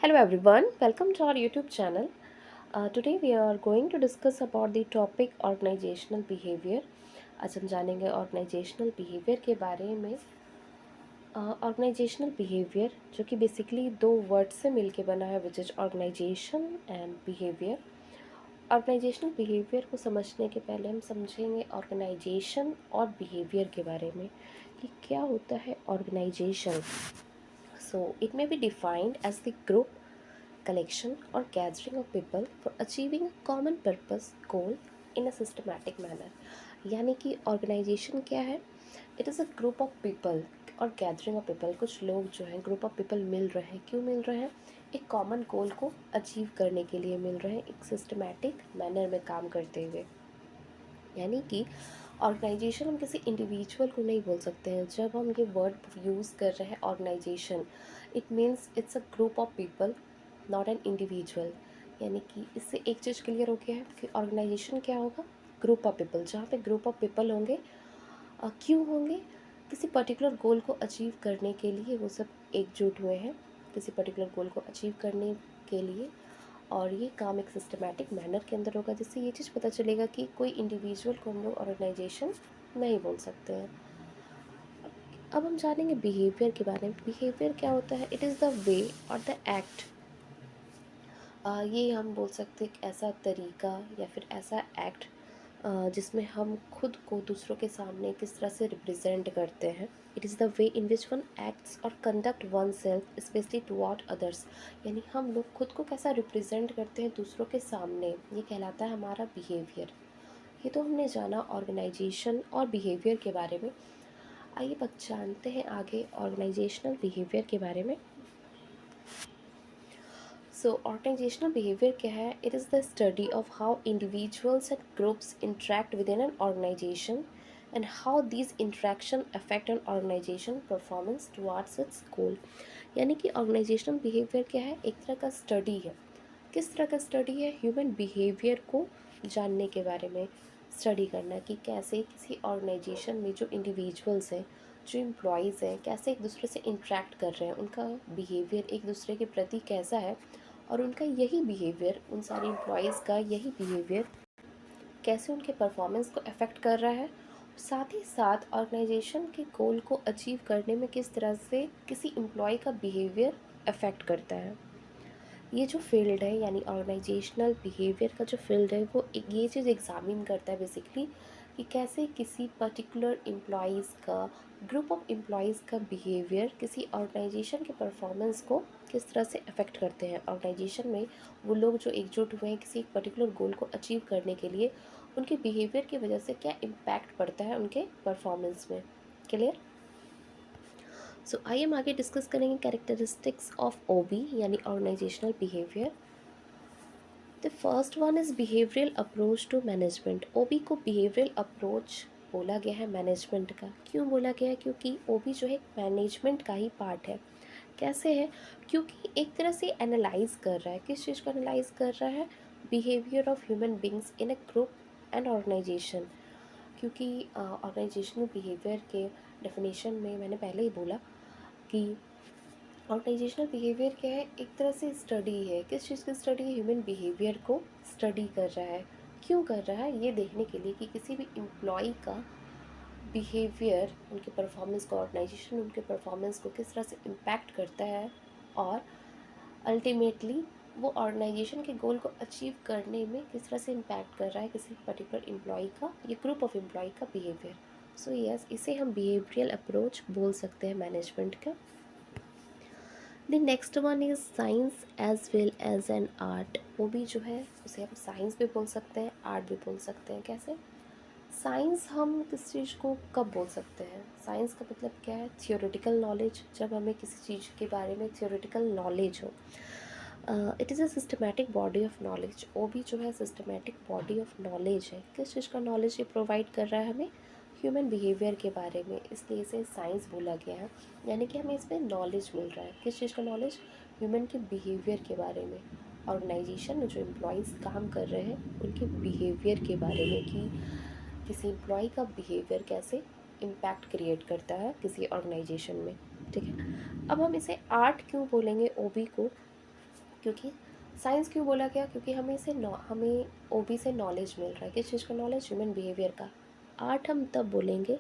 Hello everyone, welcome to our YouTube channel. Today we are going to discuss about the topic organizational behavior. आज हम जानेंगे organizational behavior के बारे में. Organizational behavior जो कि basically दो words से मिलके बना है, which is organization and behavior. Organizational behavior को समझने के पहले हम समझेंगे organization और behavior के बारे में कि क्या होता है organization. So it may be defined as the group, collection or gathering of people for achieving a common purpose goal in a systematic manner. यानी कि ऑर्गेनाइजेशन क्या है? It is a group of people और gathering of people. कुछ लोग जो हैं group of people मिल रहे हैं. क्यों मिल रहे हैं? एक कॉमन गोल को अचीव करने के लिए मिल रहे हैं, एक सिस्टमैटिक मैनर में काम करते हुए. यानी कि ऑर्गेनाइजेशन हम किसी इंडिविजुअल को नहीं बोल सकते हैं. जब हम ये वर्ड यूज़ कर रहे हैं organisation, it means it's a group of people, not an individual. यानी कि इससे एक चीज़ क्लियर हो गया है कि ऑर्गेनाइजेशन क्या होगा? Group of people. जहाँ पे ग्रुप ऑफ पीपल होंगे, क्यों होंगे? किसी पर्टिकुलर गोल को अचीव करने के लिए वो सब एकजुट हुए हैं, किसी पर्टिकुलर गोल को अचीव करने के लिए. और ये काम एक सिस्टमैटिक मैनर के अंदर होगा, जिससे ये चीज़ पता चलेगा कि कोई इंडिविजुअल को हम लोग ऑर्गेनाइजेशन नहीं बोल सकते हैं. अब हम जानेंगे बिहेवियर के बारे में. बिहेवियर क्या होता है? इट इज़ द वे और द एक्ट. ये हम बोल सकते हैं एक ऐसा तरीका या फिर ऐसा एक्ट जिसमें हम खुद को दूसरों के सामने किस तरह से रिप्रेजेंट करते हैं. It is the way in which one acts और conduct oneself specially toward others. यानी हम लोग खुद को कैसा रिप्रेजेंट करते हैं दूसरों के सामने, ये कहलाता है हमारा बिहेवियर. ये तो हमने जाना ऑर्गेनाइजेशन और बिहेवियर के बारे में. आइए अब जानते हैं आगे ऑर्गेनाइजेशनल बिहेवियर के बारे में. सो ऑर्गेनाइजेशनल बिहेवियर क्या है? It is the study of how individuals and groups interact within an organisation and how these interaction affect an organisation performance towards its goal. यानी कि ऑर्गेनाइजेशनल बिहेवियर क्या है? एक तरह का स्टडी है. किस तरह का स्टडी है? ह्यूमन बिहेवियर को जानने के बारे में स्टडी करना कि कैसे किसी ऑर्गेनाइजेशन में जो इंडिविजुअल्स हैं, जो एम्प्लॉयज़ हैं, कैसे एक दूसरे से इंटरेक्ट कर रहे हैं, उनका बिहेवियर एक दूसरे के प्रति कैसा है, और उनका यही बिहेवियर, उन सारे एम्प्लॉयज़ का यही बिहेवियर कैसे उनके परफॉर्मेंस को अफेक्ट कर रहा है. साथ ही साथ ऑर्गेनाइजेशन के गोल को अचीव करने में किस तरह से किसी एम्प्लॉय का बिहेवियर अफेक्ट करता है. ये जो फील्ड है यानी ऑर्गेनाइजेशनल बिहेवियर का जो फील्ड है, वो ये चीज़ एग्जामिन करता है बेसिकली कि कैसे किसी पर्टिकुलर एम्प्लॉयज़ का, ग्रुप ऑफ एम्प्लॉयज़ का बिहेवियर किसी ऑर्गेनाइजेशन के परफॉर्मेंस को किस तरह से अफेक्ट करते हैं. ऑर्गेनाइजेशन में वो लोग जो एकजुट हुए हैं किसी एक पर्टिकुलर गोल को अचीव करने के लिए, उनके बिहेवियर की वजह से क्या इम्पैक्ट पड़ता है उनके परफॉर्मेंस में. क्लियर? सो आइए हम आगे डिस्कस करेंगे कैरेक्टरिस्टिक्स ऑफ ओबी यानी organisational behaviour. The first one is behavioural approach to management. OB को बिहेवियरल अप्रोच बोला गया है मैनेजमेंट का. क्यों बोला गया है? क्योंकि ओबी जो है मैनेजमेंट का ही पार्ट है. कैसे है? क्योंकि एक तरह से एनालाइज कर रहा है. किस चीज़ को एनालाइज कर रहा है? Behaviour of human beings in a group and organisation. क्योंकि ऑर्गेनाइजेशनल बिहेवियर के डेफिनेशन में मैंने पहले ही बोला कि ऑर्गेनाइजेशनल बिहेवियर क्या है? एक तरह से स्टडी है. किस चीज़ की स्टडी है? ह्यूमन बिहेवियर को स्टडी कर रहा है. क्यों कर रहा है? ये देखने के लिए कि किसी भी एम्प्लॉय का बिहेवियर उनके परफॉर्मेंस को, ऑर्गेनाइजेशन उनके परफॉर्मेंस को किस तरह से इम्पैक्ट करता है, और अल्टीमेटली वो ऑर्गेनाइजेशन के गोल को अचीव करने में किस तरह से इम्पैक्ट कर रहा है किसी पर्टिकुलर एम्प्लॉय का, ये ग्रुप ऑफ एम्प्लॉय का बिहेवियर. सो यस, इसे हम बिहेवियरल अप्रोच बोल सकते हैं मैनेजमेंट का. The next one is science as well as an art. वो भी जो है उसे हम साइंस भी बोल सकते हैं, आर्ट भी बोल सकते हैं. कैसे? साइंस हम किस चीज़ को कब बोल सकते हैं? साइंस का मतलब क्या है? Theoretical knowledge. जब हमें किसी चीज़ के बारे में थियोरेटिकल नॉलेज हो. It is a systematic body of knowledge. वो भी जो है सिस्टमैटिक बॉडी ऑफ नॉलेज है. किस चीज़ का नॉलेज ये प्रोवाइड कर रहा है हमें? ह्यूमन बिहेवियर के बारे में. इसलिए इसे साइंस बोला गया है. यानी कि हमें इसमें नॉलेज मिल रहा है. किस चीज़ का नॉलेज? ह्यूमन के बिहेवियर के बारे में. ऑर्गेनाइजेशन में जो एम्प्लॉयज़ काम कर रहे हैं उनके बिहेवियर के बारे में, कि किसी एम्प्लॉय का बिहेवियर कैसे इम्पैक्ट क्रिएट करता है किसी ऑर्गेनाइजेशन में. ठीक है. अब हम इसे आर्ट क्यों बोलेंगे ओबी को? क्योंकि साइंस क्यों बोला गया, क्योंकि हमें ओबी से नॉलेज मिल रहा है। किस चीज़ का नॉलेज? ह्यूमन बिहेवियर का। आर्ट हम तब बोलेंगे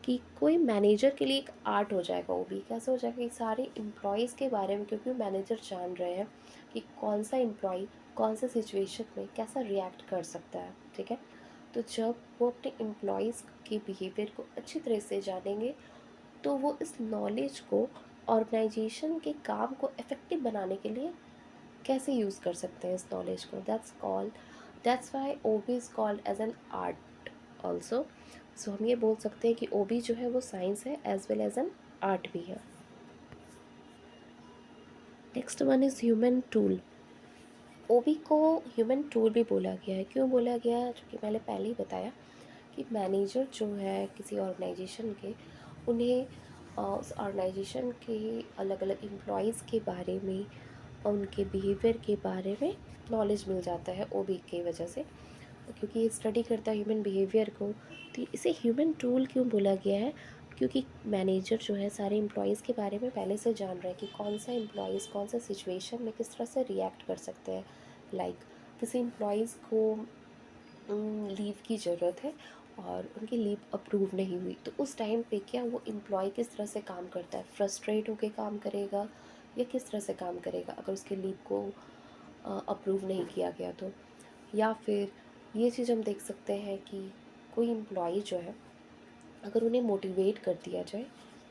कि कोई मैनेजर के लिए एक आर्ट हो जाएगा ओबी। कैसे हो जाएगा? कि सारे एम्प्लॉयज़ के बारे में, क्योंकि मैनेजर जान रहे हैं कि कौन सा एम्प्लॉय कौन से सिचुएशन में कैसा रिएक्ट कर सकता है। ठीक है, तो जब वो अपने एम्प्लॉयज़ के बिहेवियर को अच्छी तरह से जानेंगे तो वो इस नॉलेज को ऑर्गेनाइजेशन के काम को इफ़ेक्टिव बनाने के लिए कैसे यूज़ कर सकते हैं इस नॉलेज को। That's why OB is called as an art also. So हम ये बोल सकते हैं कि ओबी जो है वो साइंस है as well as an art भी है। Next one is human tool. OB को ह्यूमन टूल भी बोला गया है। क्यों बोला गया है? जो कि मैंने पहले ही बताया कि मैनेजर जो है किसी ऑर्गेनाइजेशन के, उन्हें उस ऑर्गेनाइजेशन के अलग अलग एम्प्लॉयज़ के बारे में, उनके बिहेवियर के बारे में नॉलेज मिल जाता है ओबी की वजह से। क्योंकि ये स्टडी करता है ह्यूमन बिहेवियर को, तो इसे ह्यूमन टूल क्यों बोला गया है? क्योंकि मैनेजर जो है सारे एम्प्लॉयज़ के बारे में पहले से जान रहा है कि कौन सा एम्प्लॉयज़ कौन सा सिचुएशन में किस तरह से रिएक्ट कर सकते हैं। लाइक किसी एम्प्लॉयज़ को लीव की ज़रूरत है और उनकी लीव अप्रूव नहीं हुई, तो उस टाइम पे क्या वो एम्प्लॉय किस तरह से काम करता है? फ्रस्ट्रेट होकर काम करेगा या किस तरह से काम करेगा अगर उसके लीव को अप्रूव नहीं किया गया तो? या फिर ये चीज़ हम देख सकते हैं कि कोई एम्प्लॉय जो है, अगर उन्हें मोटिवेट कर दिया जाए,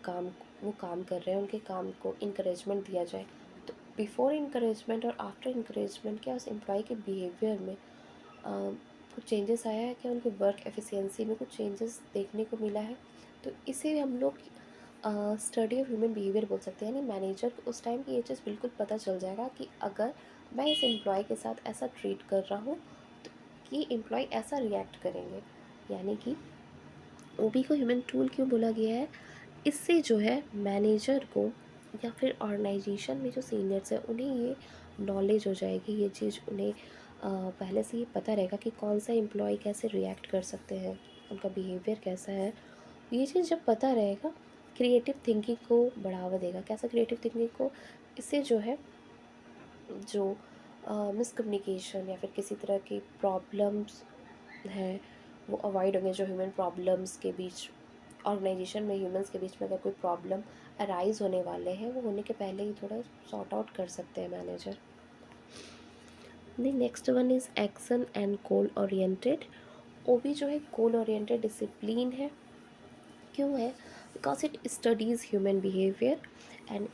काम वो काम कर रहे हैं, उनके काम को इंकरेजमेंट दिया जाए, तो बिफोर इंकरेजमेंट और आफ्टर इंकरेजमेंट क्या उस एम्प्लॉय के बिहेवियर में कुछ चेंजेस आया है? क्या उनके वर्क एफिशिएंसी में कुछ चेंजेस देखने को मिला है? तो इसे हम लोग स्टडी ऑफ ह्यूमन बिहेवियर बोल सकते हैं। यानी मैनेजर को उस टाइम की ये चीज़ बिल्कुल पता चल जाएगा कि अगर मैं इस एम्प्लॉय के साथ ऐसा ट्रीट कर रहा हूँ तो ये एम्प्लॉय ऐसा रिएक्ट करेंगे। यानी कि ओबी को ह्यूमन टूल क्यों बोला गया है? इससे जो है मैनेजर को या फिर ऑर्गेनाइजेशन में जो सीनियर्स हैं उन्हें ये नॉलेज हो जाएगी, ये चीज़ उन्हें पहले से ही पता रहेगा कि कौन सा एम्प्लॉय कैसे रिएक्ट कर सकते हैं, उनका बिहेवियर कैसा है। ये चीज़ जब पता रहेगा, क्रिएटिव थिंकिंग को बढ़ावा देगा। कैसा क्रिएटिव थिंकिंग को? इससे जो है जो मिसकम्युनिकेशन या फिर किसी तरह की प्रॉब्लम्स हैं वो अवॉइड होंगे। जो ह्यूमन प्रॉब्लम्स के बीच ऑर्गेनाइजेशन में ह्यूमंस के बीच में अगर कोई प्रॉब्लम अराइज होने वाले हैं, वो होने के पहले ही थोड़ा सॉर्ट आउट कर सकते हैं manager. Next one is action and goal oriented. OB जो है गोल ओरिएंटेड डिसिप्लिन है। क्यों है? Because it studies human behaviour and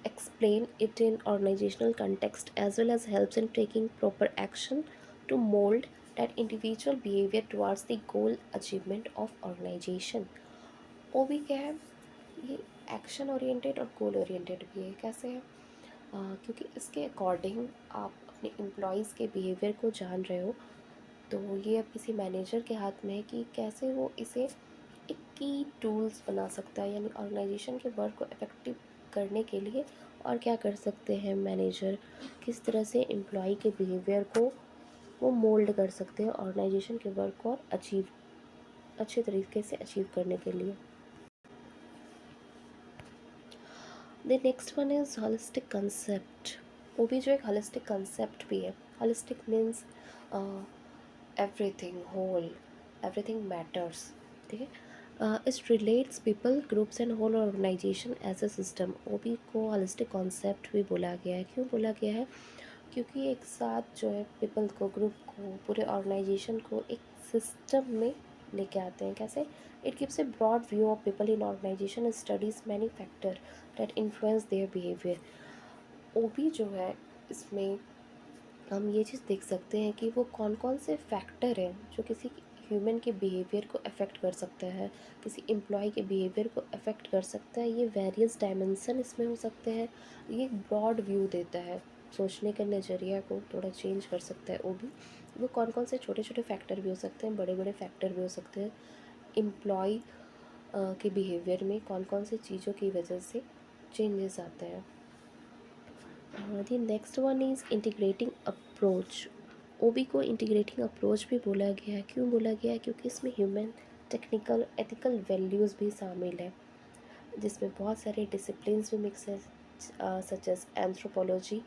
explain it in organizational context as well as helps in taking proper action to mold that individual behavior towards the goal achievement of organization। वो भी क्या है? ये action oriented और goal oriented भी है। कैसे है? क्योंकि इसके अकॉर्डिंग आप अपने एम्प्लॉयज़ के बिहेवियर को जान रहे हो, तो ये अब किसी मैनेजर के हाथ में है कि कैसे वो इसे एक की टूल्स बना सकता है। यानी ऑर्गेनाइजेशन के वर्क को इफ़ेक्टिव करने के लिए और क्या कर सकते हैं मैनेजर, किस तरह से एम्प्लॉय के बिहेवियर को वो मोल्ड कर सकते हैं ऑर्गेनाइजेशन के वर्क को और अच्छे तरीके से अचीव करने के लिए। The next one is holistic concept. वो भी जो एक होलिस्टिक कंसेप्ट भी है। Holistic means everything, whole, everything matters. ठीक है, it relates people, groups and whole organisation as a system. वो भी को होलिस्टिक कॉन्सेप्ट भी बोला गया है। क्यों बोला गया है? क्योंकि एक साथ जो है पीपल को, ग्रुप को, पूरे ऑर्गेनाइजेशन को एक सिस्टम में लेके आते हैं। कैसे? It gives a broad view of people in organisation, studies many factor that influence their behaviour. वो भी जो है इसमें हम ये चीज़ देख सकते हैं कि वो कौन कौन से फैक्टर हैं जो किसी ह्यूमन के बिहेवियर को अफेक्ट कर सकता है, किसी एम्प्लॉय के बिहेवियर को अफेक्ट कर सकता है। ये वेरियस डायमेंशन इसमें हो सकते हैं। ये एक ब्रॉड व्यू देता है, सोचने के नज़रिया को थोड़ा चेंज कर सकता है। वो कौन कौन से छोटे छोटे फैक्टर भी हो सकते हैं, बड़े बड़े फैक्टर भी हो सकते हैं। एम्प्लॉय के बिहेवियर में कौन कौन से चीज़ों की वजह से चेंजेस आते हैं। The next one is integrating approach. OB को इंटीग्रेटिंग अप्रोच भी बोला गया है। क्यों बोला गया है? क्योंकि इसमें ह्यूमन, टेक्निकल, एथिकल वैल्यूज़ भी शामिल है, जिसमें बहुत सारे डिसिप्लिन्स भी मिक्स है, सच एज एंथ्रोपोलॉजी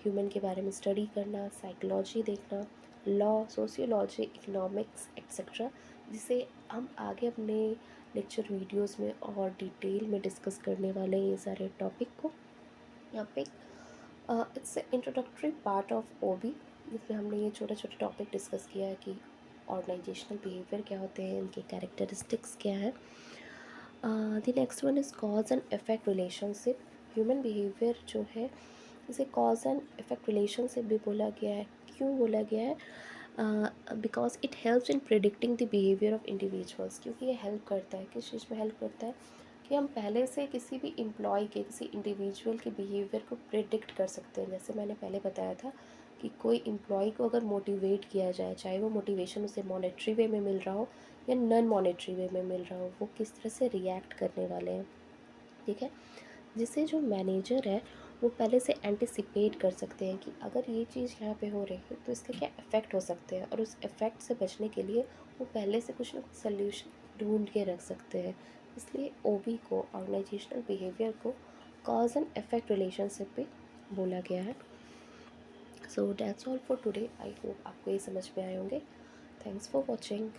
ह्यूमन के बारे में स्टडी करना, साइकोलॉजी देखना, लॉ, सोशियोलॉजी, इकोनॉमिक्स एक्सेट्रा, जिसे हम आगे अपने लेक्चर वीडियोस में और डिटेल में डिस्कस करने वाले हैं ये सारे टॉपिक को। यहाँ पे it's introductory part of OB, जिसमें हमने ये छोटे छोटे टॉपिक डिस्कस किया है कि ऑर्गेनाइजेशनल बिहेवियर क्या होते हैं, इनके कैरेक्टरिस्टिक्स क्या है। The next one is cause and effect relationship. Human behaviour जो है इसे कॉज एंड इफेक्ट रिलेशनशिप भी बोला गया है। क्यों बोला गया है? Because it helps in predicting the behaviour of individuals, क्योंकि ये हेल्प करता है, किस चीज़ में हेल्प करता है कि हम पहले से किसी भी एम्प्लॉय के, किसी इंडिविजुअल के बिहेवियर को प्रिडिक्ट कर सकते हैं। जैसे मैंने पहले बताया था कि कोई एम्प्लॉय को अगर मोटिवेट किया जाए, चाहे वो मोटिवेशन उसे मॉनेटरी वे में मिल रहा हो या नॉन मॉनेटरी वे में मिल रहा हो, वो किस तरह से रिएक्ट करने वाले हैं। ठीक है, जिससे जो मैनेजर है वो पहले से एंटिसिपेट कर सकते हैं कि अगर ये चीज़ यहाँ पे हो रही है तो इसके क्या इफ़ेक्ट हो सकते हैं, और उस इफ़ेक्ट से बचने के लिए वो पहले से कुछ ना कुछ सोल्यूशन ढूंढ के रख सकते हैं। इसलिए ओबी को, ऑर्गेनाइजेशनल बिहेवियर को, कॉज एंड इफेक्ट रिलेशनशिप पे बोला गया है। So that's all for today. I hope आपको ये समझ में आए होंगे। Thanks for watching.